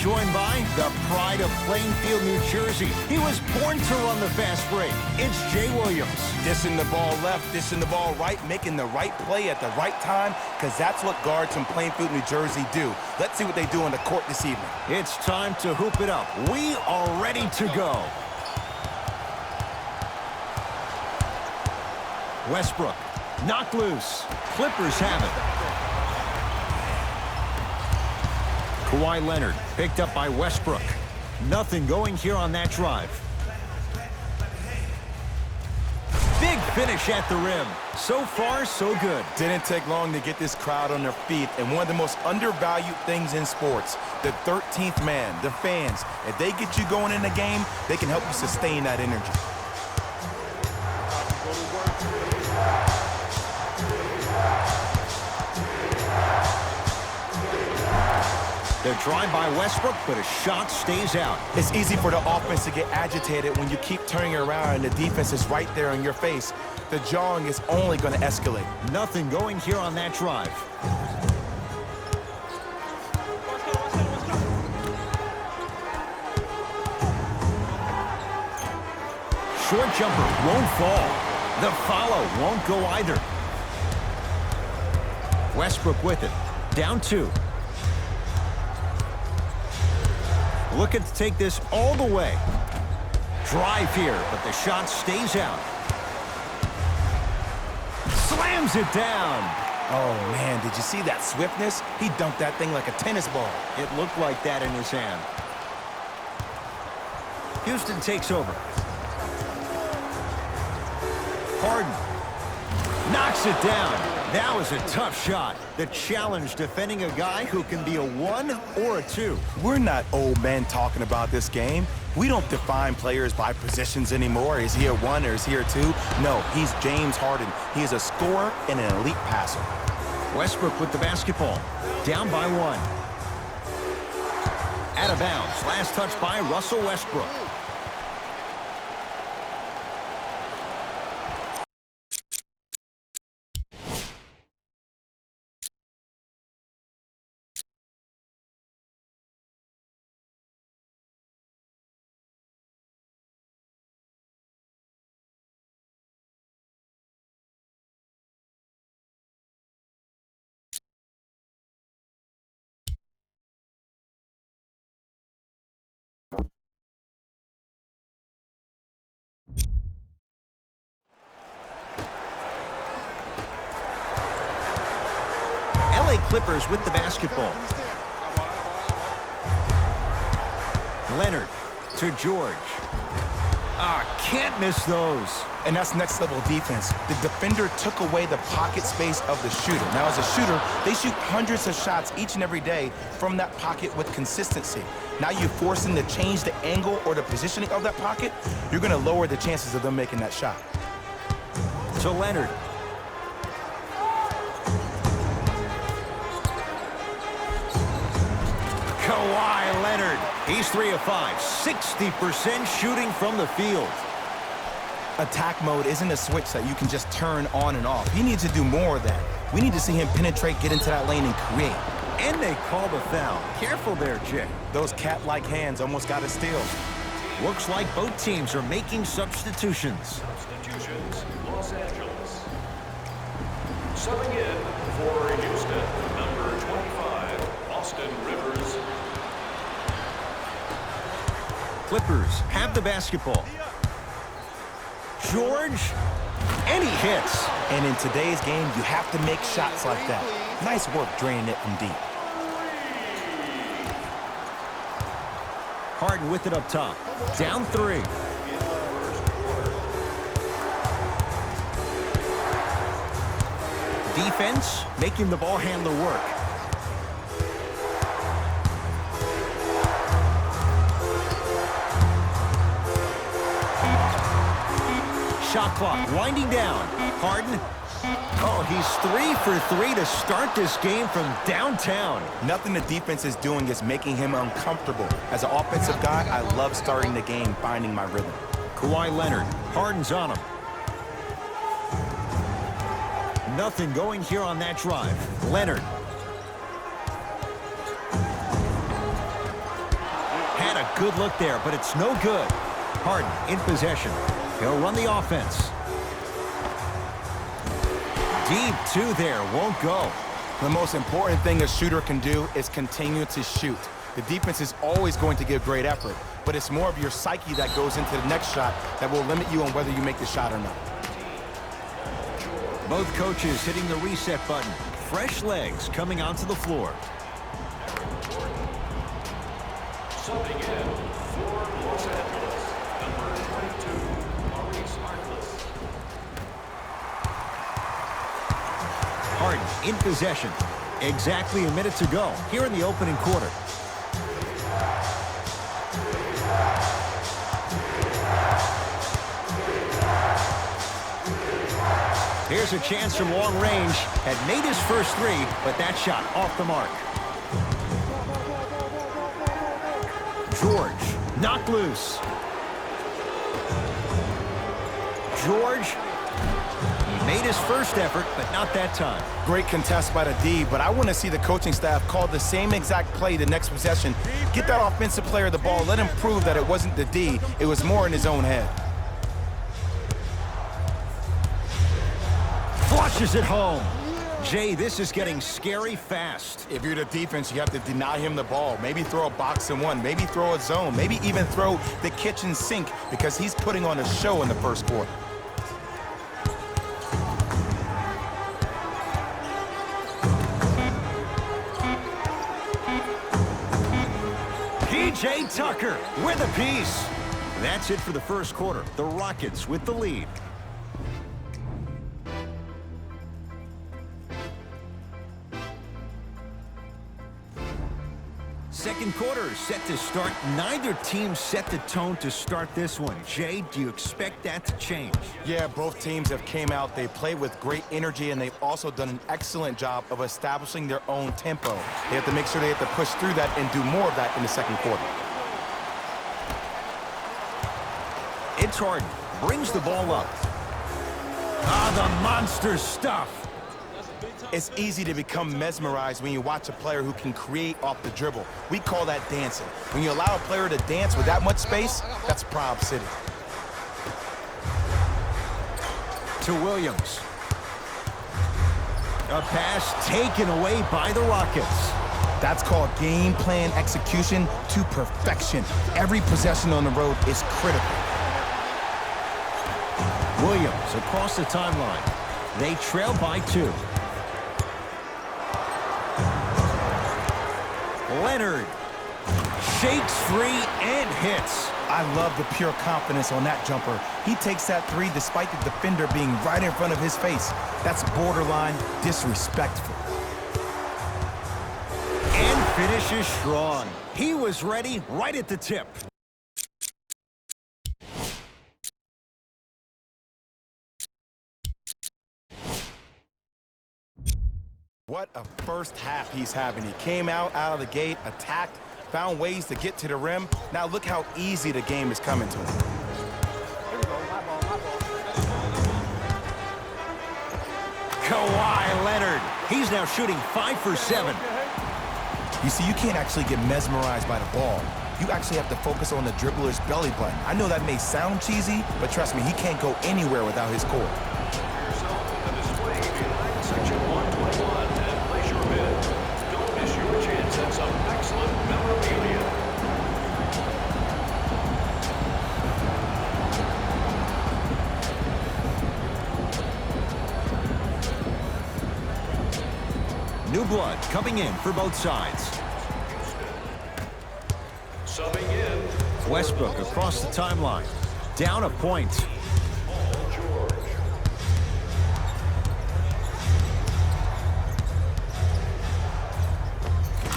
joined by the pride of Plainfield, New Jersey. He was born to run the fast break. It's Jay Williams. Dishing the ball left, dishing the ball right, making the right play at the right time, because that's what guards from Plainfield, New Jersey do. Let's see what they do on the court this evening. It's time to hoop it up. We are ready to go. Westbrook, knocked loose. Clippers have it. Kawhi Leonard, picked up by Westbrook. Nothing going here on that drive. Big finish at the rim. So far, so good. Didn't take long to get this crowd on their feet, and one of the most undervalued things in sports, the 13th man, the fans. If they get you going in the game, they can help you sustain that energy. The drive by Westbrook, but a shot stays out. It's easy for the offense to get agitated when you keep turning around and the defense is right there in your face. The jawing is only going to escalate. Nothing going here on that drive. Short jumper won't fall. The follow won't go either. Westbrook with it. Down 2. Looking to take this all the way. Drive here, but the shot stays out. Slams it down. Oh, man, did you see that swiftness? He dunked that thing like a tennis ball. It looked like that in his hand. Houston takes over. Harden knocks it down. That was a tough shot. The challenge defending a guy who can be a 1 or a 2. We're not old men talking about this game. We don't define players by positions anymore. Is he a 1 or is he a 2? No, he's James Harden. He is a scorer and an elite passer. Westbrook with the basketball. Down by 1. Out of bounds. Last touch by Russell Westbrook. LA Clippers with the basketball. Leonard to George. Can't miss those. And that's next level defense. The defender took away the pocket space of the shooter. Now, as a shooter, they shoot hundreds of shots each and every day from that pocket with consistency. Now you force them to change the angle or the positioning of that pocket, you're going to lower the chances of them making that shot. To Leonard. Kawhi Leonard. He's 3 of 5. 60% shooting from the field. Attack mode isn't a switch that you can just turn on and off. He needs to do more of that. We need to see him penetrate, get into that lane, and create. And they call the foul. Careful there, Jay. Those cat-like hands almost got a steal. Looks like both teams are making substitutions. Substitutions, Los Angeles. Subbing in for Houston, number 25, Austin Rivers. Clippers have the basketball. George, and he hits. And in today's game, you have to make shots like that. Nice work draining it from deep. Harden with it up top. Down 3. Defense making the ball handler work. Shot clock winding down. Harden. Oh, he's 3 for 3 to start this game from downtown. Nothing the defense is doing is making him uncomfortable. As an offensive guy, I love starting the game, finding my rhythm. Kawhi Leonard. Harden's on him. Nothing going here on that drive. Leonard. good look there, but it's no good. Harden in possession. He'll run the offense. Deep two there, won't go. The most important thing a shooter can do is continue to shoot. The defense is always going to give great effort, but it's more of your psyche that goes into the next shot that will limit you on whether you make the shot or not. Both coaches hitting the reset button. Fresh legs coming onto the floor. Subbing in for Los Angeles, number 22, Maurice Harkless. Harden in possession. Exactly a minute to go here in the opening quarter. Here's a chance from long range. Had made his first three, but that shot off the mark. George knocked loose. George, he made his first effort, but not that time. Great contest by the D, but I want to see the coaching staff call the same exact play the next possession. Get that offensive player the ball. Let him prove that it wasn't the D. It was more in his own head. Flushes it home. Jay, this is getting scary fast. If you're the defense, you have to deny him the ball. Maybe throw a box and one. Maybe throw a zone. Maybe even throw the kitchen sink because he's putting on a show in the first quarter. P.J. Tucker with a piece. That's it for the first quarter. The Rockets with the lead. Second quarter is set to start. Neither team set the tone to start this one. Jay, do you expect that to change? Yeah, both teams have came out. They played with great energy, and they've also done an excellent job of establishing their own tempo. They have to make sure they have to push through that and do more of that in the second quarter. It's Harden. Brings the ball up. Ah, the monster stuff. It's easy to become mesmerized when you watch a player who can create off the dribble. We call that dancing. When you allow a player to dance with that much space, that's Prob City. To Williams. A pass taken away by the Rockets. That's called game plan execution to perfection. Every possession on the road is critical. Williams across the timeline. They trail by 2. Leonard shakes free and hits. I love the pure confidence on that jumper. He takes that three despite the defender being right in front of his face. That's borderline disrespectful. And finishes strong. He was ready right at the tip. What a first half he's having. He came out of the gate, attacked, found ways to get to the rim. Now look how easy the game is coming to him. Kawhi Leonard. He's now shooting 5 for 7. You see, you can't actually get mesmerized by the ball. You actually have to focus on the dribbler's belly button. I know that may sound cheesy, but trust me, he can't go anywhere without his core. Section 121 and place your bid. Don't miss your chance at some excellent memorabilia. New blood coming in for both sides. Subbing in. Westbrook across the timeline. Down a point.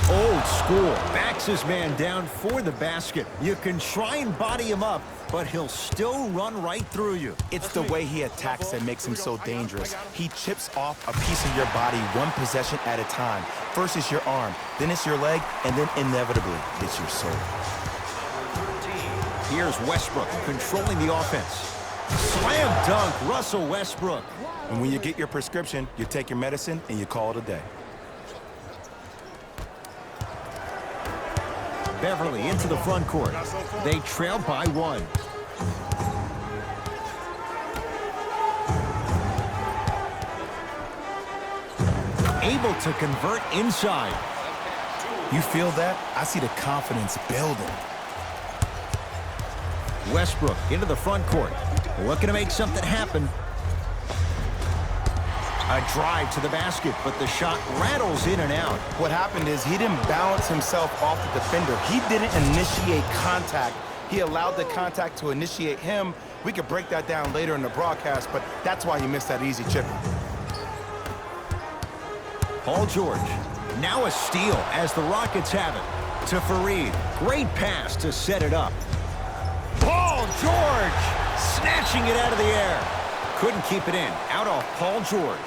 Old school. Backs his man down for the basket. You can try and body him up, but he'll still run right through you. It's the way he attacks that makes him so dangerous. He chips off a piece of your body one possession at a time. First it's your arm, then it's your leg, and then inevitably it's your soul. Here's Westbrook controlling the offense. Slam dunk, Russell Westbrook. And when you get your prescription, you take your medicine and you call it a day. Beverly into the front court. They trail by 1. Able to convert inside. You feel that? I see the confidence building. Westbrook into the front court. Looking to make something happen. A drive to the basket, but the shot rattles in and out. What happened is he didn't balance himself off the defender. He didn't initiate contact. He allowed the contact to initiate him. We could break that down later in the broadcast, but that's why he missed that easy chip. Paul George. Now a steal as the Rockets have it. To Fareed. Great pass to set it up. Paul George snatching it out of the air. Couldn't keep it in. Out off Paul George.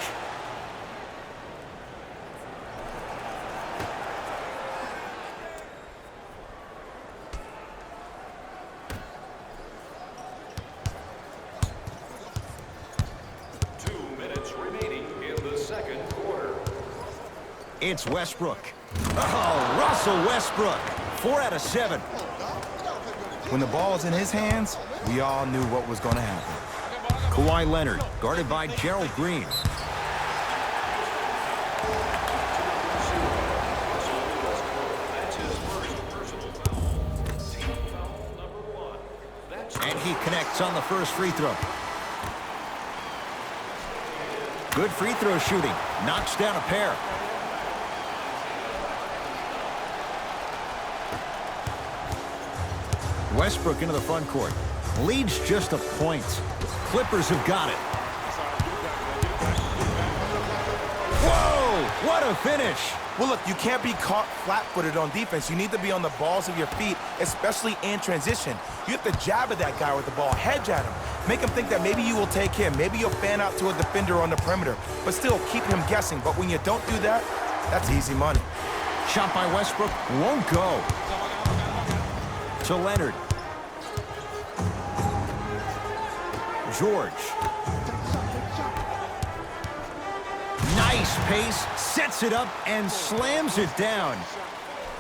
It's Westbrook. Oh, Russell Westbrook. 4 out of 7. When the ball is in his hands, we all knew what was going to happen. Kawhi Leonard, guarded by Gerald Green. And he connects on the first free throw. Good free throw shooting. Knocks down a pair. Westbrook into the front court. Leads just a point. Clippers have got it. Whoa! What a finish! Well, look, you can't be caught flat-footed on defense. You need to be on the balls of your feet, especially in transition. You have to jab at that guy with the ball, hedge at him. Make him think that maybe you will take him. Maybe you'll fan out to a defender on the perimeter, but still keep him guessing. But when you don't do that, that's easy money. Shot by Westbrook won't go. To Leonard. George. Nice pace, sets it up and slams it down.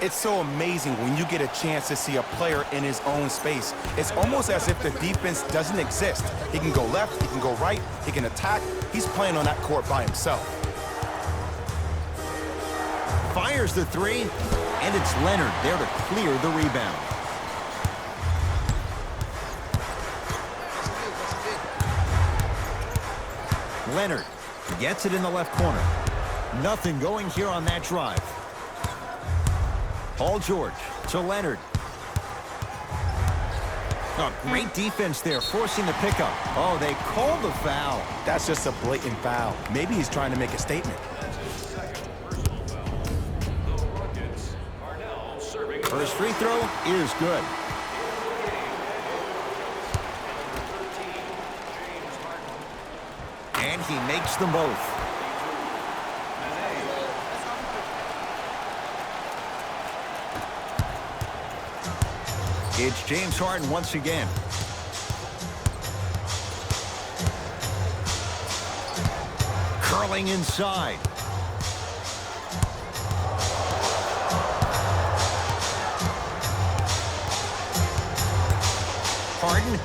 It's so amazing when you get a chance to see a player in his own space. It's almost as if the defense doesn't exist. He can go left, he can go right, he can attack. He's playing on that court by himself. Fires the three, and it's Leonard there to clear the rebound. Leonard gets it in the left corner. Nothing going here on that drive. Paul George to Leonard. Oh, great defense there, forcing the pickup. Oh, they called the foul. That's just a blatant foul. Maybe he's trying to make a statement. First free throw is good. And he makes them both. It's James Harden once again. Curling inside. Harden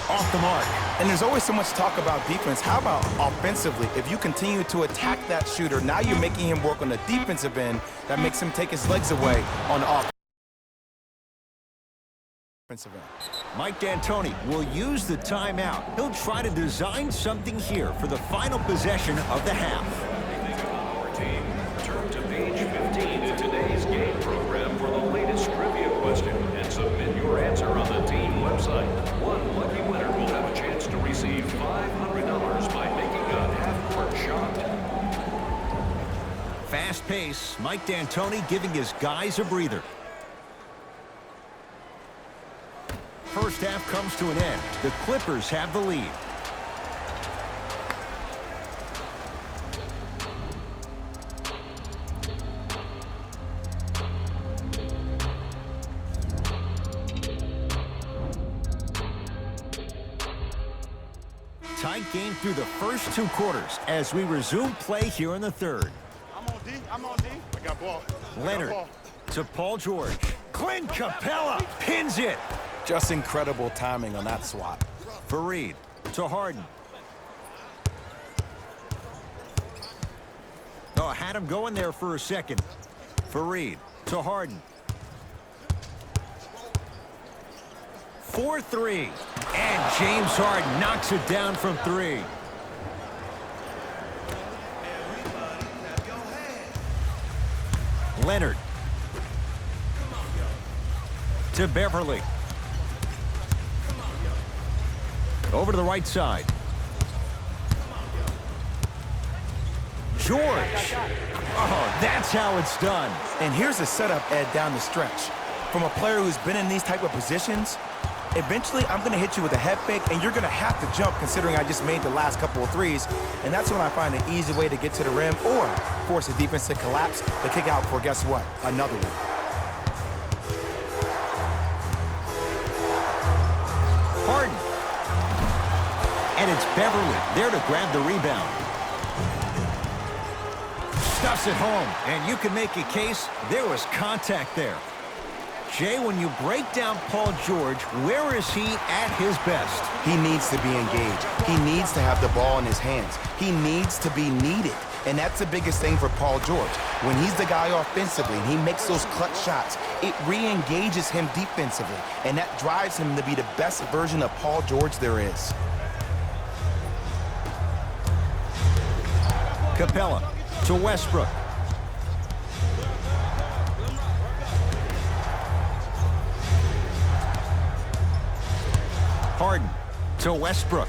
off the mark. And there's always so much talk about defense. How about offensively? If you continue to attack that shooter, now you're making him work on the defensive end. That makes him take his legs away on the offensive end. Mike D'Antoni will use the timeout. He'll try to design something here for the final possession of the half. Turn to page 15 in today's game program for the latest trivia question and submit your answer on the team website. One lucky winner will have a chance to receive $500 by making a half-court shot. Fast pace, Mike D'Antoni giving his guys a breather. First half comes to an end. The Clippers have the lead. Tight game through the first two quarters as we resume play here in the third. I'm on D. I got ball. Leonard to Paul George. Clint Capella pins it. Just incredible timing on that swat. Fareed to Harden. Oh, had him going there for a second. Fareed to Harden. 4-3. And James Harden knocks it down from 3. Leonard. To Beverly. Over to the right side. George. Oh, that's how it's done. And here's a setup, Ed, down the stretch. From a player who's been in these type of positions, eventually I'm going to hit you with a head fake, and you're going to have to jump considering I just made the last couple of threes. And that's when I find an easy way to get to the rim or force the defense to collapse to kick out for, guess what, another one. Harden. And it's Beverly there to grab the rebound. Stuffs it home, and you can make a case there was contact there. Jay, when you break down Paul George, where is he at his best? He needs to be engaged. He needs to have the ball in his hands. He needs to be needed. And that's the biggest thing for Paul George. When he's the guy offensively and he makes those clutch shots, it re-engages him defensively. And that drives him to be the best version of Paul George there is. Capella to Westbrook. Harden to Westbrook.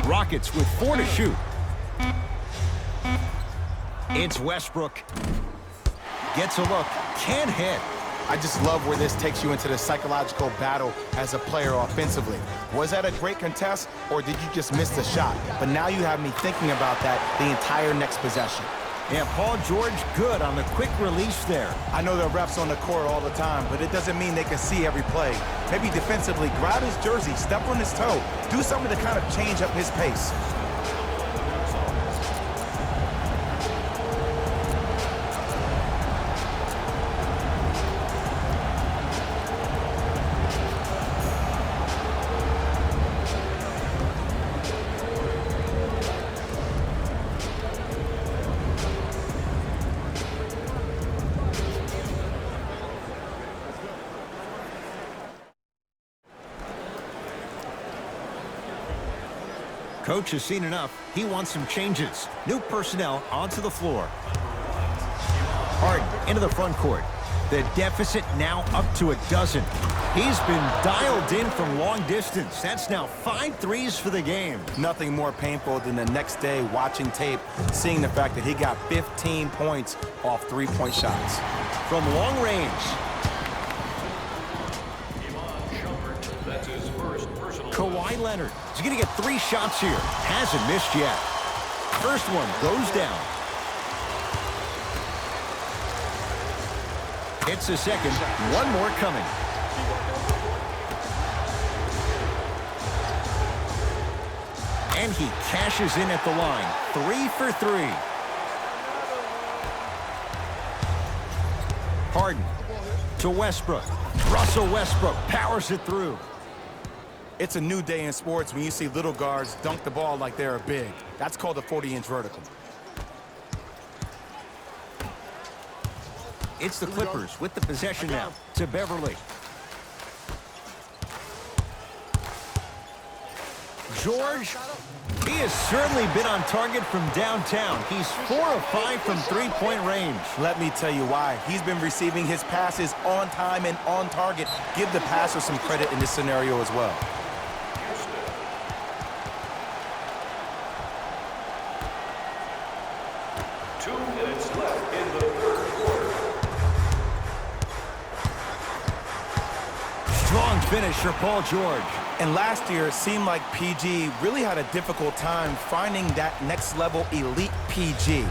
Rockets with 4 to shoot. It's Westbrook. Gets a look. Can't hit. I just love where this takes you into the psychological battle as a player offensively. Was that a great contest, or did you just miss the shot? But now you have me thinking about that the entire next possession. Yeah, Paul George good on the quick release there. I know there are refs on the court all the time, but it doesn't mean they can see every play. Maybe defensively, grab his jersey, step on his toe, do something to kind of change up his pace. Coach has seen enough. He wants some changes. New personnel onto the floor. Harden into the front court. The deficit now up to a dozen. He's been dialed in from long distance. That's now 5 threes for the game. Nothing more painful than the next day watching tape, seeing the fact that he got 15 points off three-point shots. From long range. Kawhi Leonard. He's going to get 3 shots here. Hasn't missed yet. First one goes down. Hits the second. One more coming. And he cashes in at the line. 3 for 3. Harden to Westbrook. Russell Westbrook powers it through. It's a new day in sports when you see little guards dunk the ball like they're big. That's called a 40-inch vertical. It's the Clippers with the possession now to Beverly. George, he has certainly been on target from downtown. He's 4 of 5 from three-point range. Let me tell you why. He's been receiving his passes on time and on target. Give the passer some credit in this scenario as well. 2 minutes left in the third quarter. Strong finish for Paul George. And last year, it seemed like PG really had a difficult time finding that next level elite PG.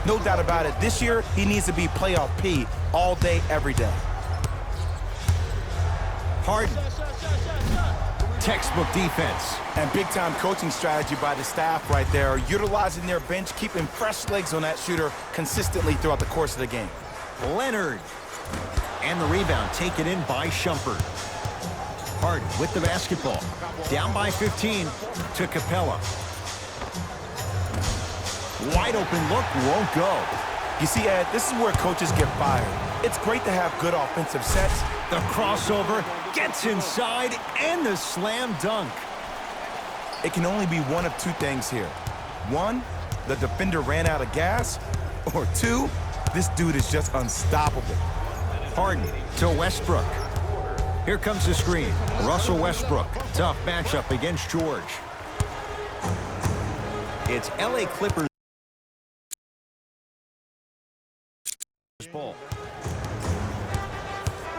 No doubt about it, this year, he needs to be playoff P all day, every day. Harden. Textbook defense. And big-time coaching strategy by the staff right there, utilizing their bench, keeping fresh legs on that shooter consistently throughout the course of the game. Leonard. And the rebound taken in by Shumpert. Harden with the basketball. Down by 15 to Capella. Wide open look, won't go. You see, Ed, this is where coaches get fired. It's great to have good offensive sets. The crossover gets inside and the slam dunk. It can only be one of two things here. One, the defender ran out of gas. Or two, this dude is just unstoppable. Harden to Westbrook. Here comes the screen. Russell Westbrook. Tough matchup against George. It's LA Clippers ball.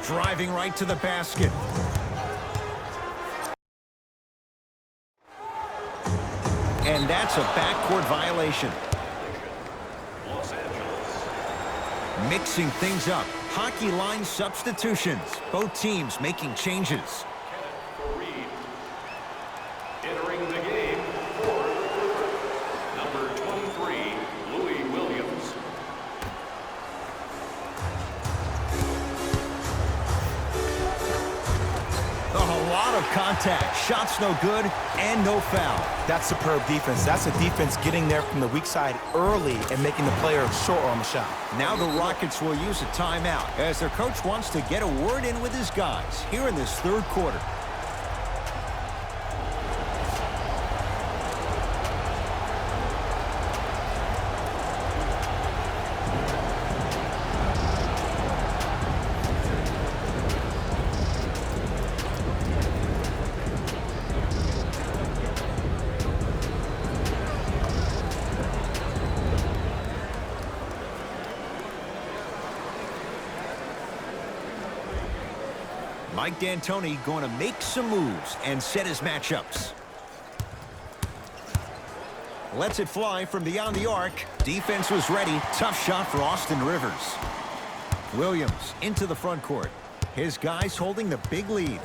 Driving right to the basket. And that's a backcourt violation. Los Angeles. Mixing things up. Hockey line substitutions. Both teams making changes. Reed. Entering the game for number 23, Louis Williams. A lot of contact. Shots no good and no foul. That's superb defense. That's a defense getting there from the weak side early and making the player short on the shot. Now the Rockets will use a timeout as their coach wants to get a word in with his guys here in this third quarter. Mike D'Antoni going to make some moves and set his matchups. Lets it fly from beyond the arc. Defense was ready. Tough shot for Austin Rivers. Williams into the front court. His guys holding the big lead.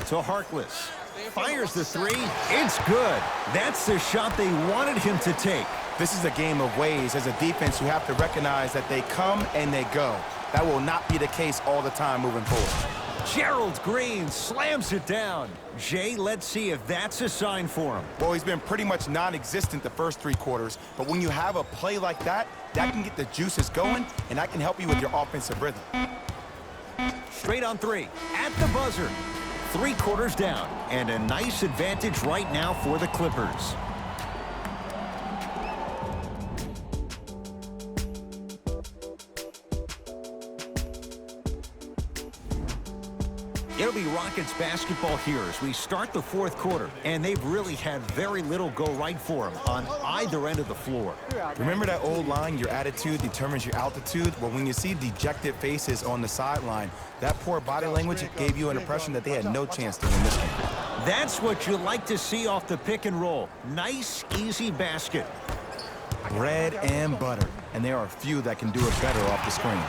To Harkless. Fires the three. It's good. That's the shot they wanted him to take. This is a game of ways. As a defense, you have to recognize that they come and they go. That will not be the case all the time moving forward. Gerald Green slams it down. Jay, let's see if that's a sign for him. Well, he's been pretty much non-existent the first three quarters, but when you have a play like that, that can get the juices going, and that can help you with your offensive rhythm. Straight on three. At the buzzer. 3 quarters down. And a nice advantage right now for the Clippers. It'll be Rockets basketball here as we start the fourth quarter, and they've really had very little go right for them on either end of the floor. Remember that old line, your attitude determines your altitude? Well, when you see dejected faces on the sideline, that poor body language gave you an impression that they had no chance to win this game. That's what you like to see off the pick and roll. Nice, easy basket. Bread and butter, and there are a few that can do it better off the screen.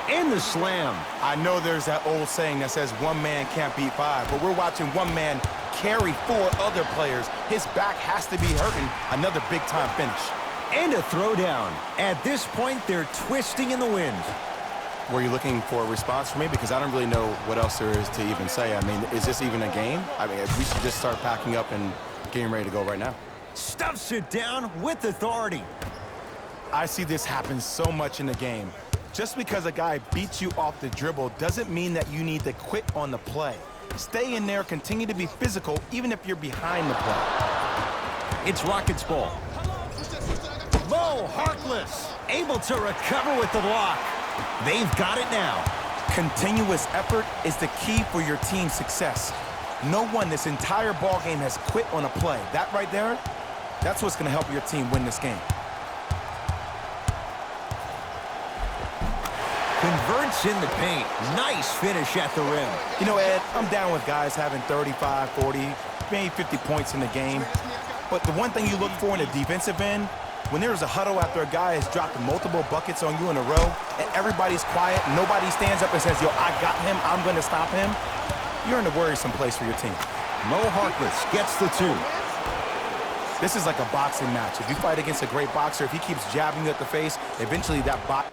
And the slam. I know there's that old saying that says one man can't beat five, but we're watching one man carry 4 other players. His back has to be hurting. Another big-time finish. And a throwdown. At this point, they're twisting in the wind. Were you looking for a response from me? Because I don't really know what else there is to even say. I mean, is this even a game? I mean, we should just start packing up and getting ready to go right now. Stuffs it down with authority. I see this happen so much in the game. Just because a guy beats you off the dribble doesn't mean that you need to quit on the play. Stay in there, continue to be physical, even if you're behind the play. It's Rockets ball. Mo Harkless able to recover with the block. They've got it now. Continuous effort is the key for your team's success. No one this entire ball game has quit on a play. That right there, that's what's going to help your team win this game. Converts in the paint. Nice finish at the rim. You know, Ed, I'm down with guys having 35, 40, maybe 50 points in the game. But the one thing you look for in a defensive end, when there's a huddle after a guy has dropped multiple buckets on you in a row, and everybody's quiet, nobody stands up and says, yo, I got him, I'm going to stop him, you're in a worrisome place for your team. Mo Harkless gets the 2. This is like a boxing match. If you fight against a great boxer, if he keeps jabbing you at the face, eventually that box...